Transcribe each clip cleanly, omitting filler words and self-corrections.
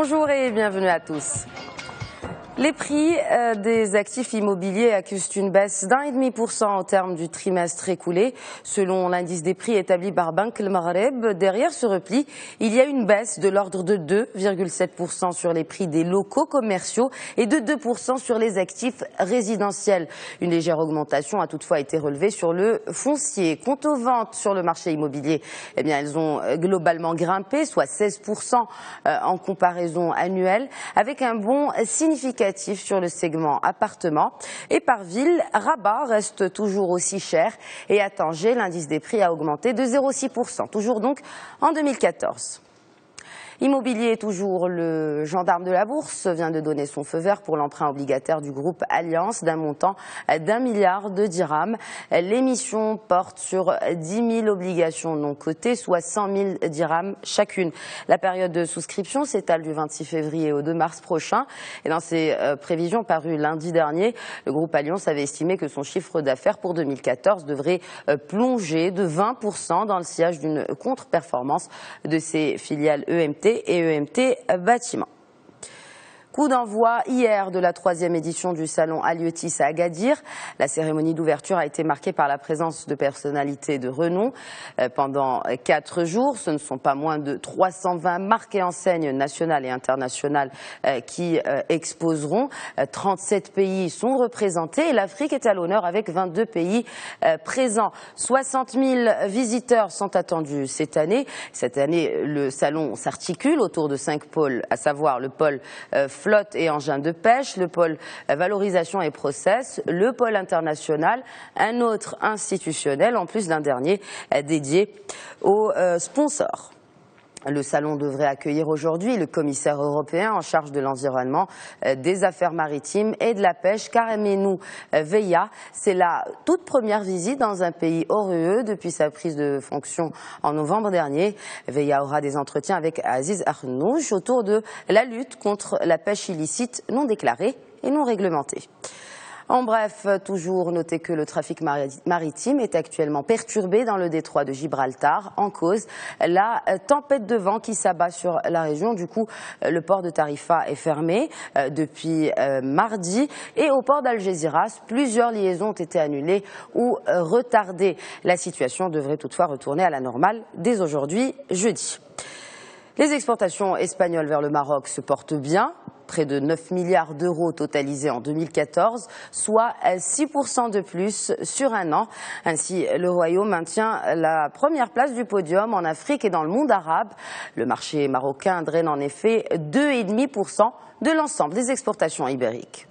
Bonjour et bienvenue à tous. Les prix des actifs immobiliers accusent une baisse d'1,5% au terme du trimestre écoulé. Selon l'indice des prix établi par Banque El Maghreb, derrière ce repli, il y a une baisse de l'ordre de 2,7% sur les prix des locaux commerciaux et de 2% sur les actifs résidentiels. Une légère augmentation a toutefois été relevée sur le foncier. Quant aux ventes sur le marché immobilier, eh bien, elles ont globalement grimpé, soit 16% en comparaison annuelle, avec un bond significatif sur le segment appartement. Et par ville, Rabat reste toujours aussi cher et à Tanger, l'indice des prix a augmenté de 0,6%, toujours donc en 2014. Immobilier toujours, le gendarme de la bourse vient de donner son feu vert pour l'emprunt obligataire du groupe Allianz d'un montant d'1 milliard de dirhams. L'émission porte sur 10 000 obligations non cotées, soit 100 000 dirhams chacune. La période de souscription s'étale du 26 février au 2 mars prochain. Et dans ses prévisions parues lundi dernier, le groupe Allianz avait estimé que son chiffre d'affaires pour 2014 devrait plonger de 20% dans le sillage d'une contre-performance de ses filiales EMT et EMT Bâtiment. Coup d'envoi hier de la 3e édition du salon Halieutis à Agadir. La cérémonie d'ouverture a été marquée par la présence de personnalités de renom. Pendant 4 jours, ce ne sont pas moins de 320 marques et enseignes nationales et internationales qui exposeront. 37 pays sont représentés et l'Afrique est à l'honneur avec 22 pays présents. 60 000 visiteurs sont attendus cette année. Cette année, le salon s'articule autour de 5 pôles, à savoir le pôle flotte et engins de pêche, le pôle valorisation et process, le pôle international, un autre institutionnel, en plus d'un dernier dédié aux sponsors. Le salon devrait accueillir aujourd'hui le commissaire européen en charge de l'environnement, des affaires maritimes et de la pêche, Karemenou Veia. C'est la toute première visite dans un pays ORUE depuis sa prise de fonction en novembre dernier. Veia aura des entretiens avec Aziz Arnouch autour de la lutte contre la pêche illicite non déclarée et non réglementée. En bref, toujours noter que le trafic maritime est actuellement perturbé dans le détroit de Gibraltar, en cause la tempête de vent qui s'abat sur la région. Du coup, le port de Tarifa est fermé depuis mardi et au port d'Algeciras, plusieurs liaisons ont été annulées ou retardées. La situation devrait toutefois retourner à la normale dès aujourd'hui, jeudi. Les exportations espagnoles vers le Maroc se portent bien. Près de 9 milliards d'euros totalisés en 2014, soit 6% de plus sur un an. Ainsi, le Royaume maintient la première place du podium en Afrique et dans le monde arabe. Le marché marocain draine en effet 2,5% de l'ensemble des exportations ibériques.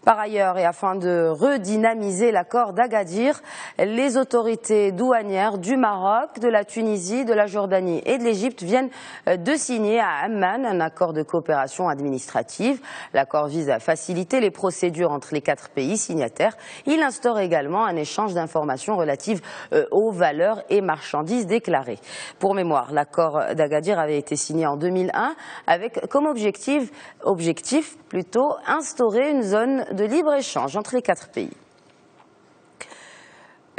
Par ailleurs, et afin de redynamiser l'accord d'Agadir, les autorités douanières du Maroc, de la Tunisie, de la Jordanie et de l'Égypte viennent de signer à Amman un accord de coopération administrative. L'accord vise à faciliter les procédures entre les 4 pays signataires. Il instaure également un échange d'informations relatives aux valeurs et marchandises déclarées. Pour mémoire, l'accord d'Agadir avait été signé en 2001 avec comme objectif instaurer une zone de libre-échange entre les 4 pays.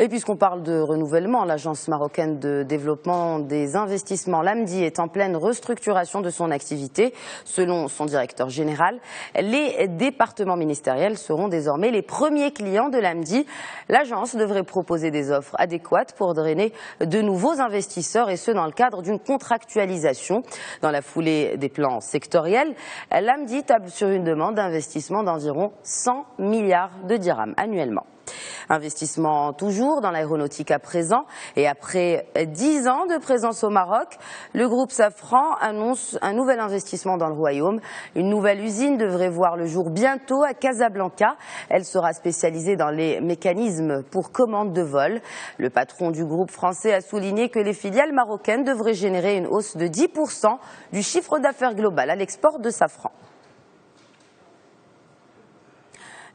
Et puisqu'on parle de renouvellement, l'Agence marocaine de développement des investissements, l'AMDI, est en pleine restructuration de son activité. Selon son directeur général, les départements ministériels seront désormais les premiers clients de l'AMDI. L'agence devrait proposer des offres adéquates pour drainer de nouveaux investisseurs, et ce dans le cadre d'une contractualisation. Dans la foulée des plans sectoriels, l'AMDI table sur une demande d'investissement d'environ 100 milliards de dirhams annuellement. Investissement toujours dans l'aéronautique à présent, et après 10 ans de présence au Maroc, le groupe Safran annonce un nouvel investissement dans le Royaume. Une nouvelle usine devrait voir le jour bientôt à Casablanca. Elle sera spécialisée dans les mécanismes pour commande de vol. Le patron du groupe français a souligné que les filiales marocaines devraient générer une hausse de 10% du chiffre d'affaires global à l'export de Safran.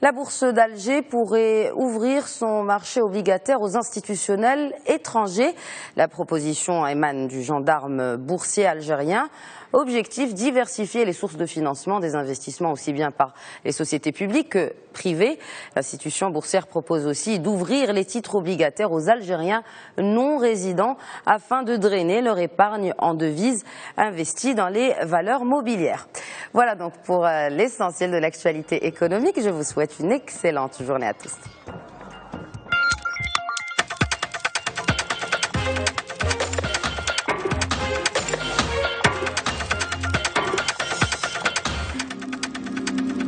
La bourse d'Alger pourrait ouvrir son marché obligataire aux institutionnels étrangers. La proposition émane du gendarme boursier algérien. Objectif, diversifier les sources de financement des investissements aussi bien par les sociétés publiques que privées. L'institution boursière propose aussi d'ouvrir les titres obligataires aux Algériens non résidents afin de drainer leur épargne en devises investie dans les valeurs mobilières. Voilà donc pour l'essentiel de l'actualité économique. Je vous souhaite une excellente journée à tous.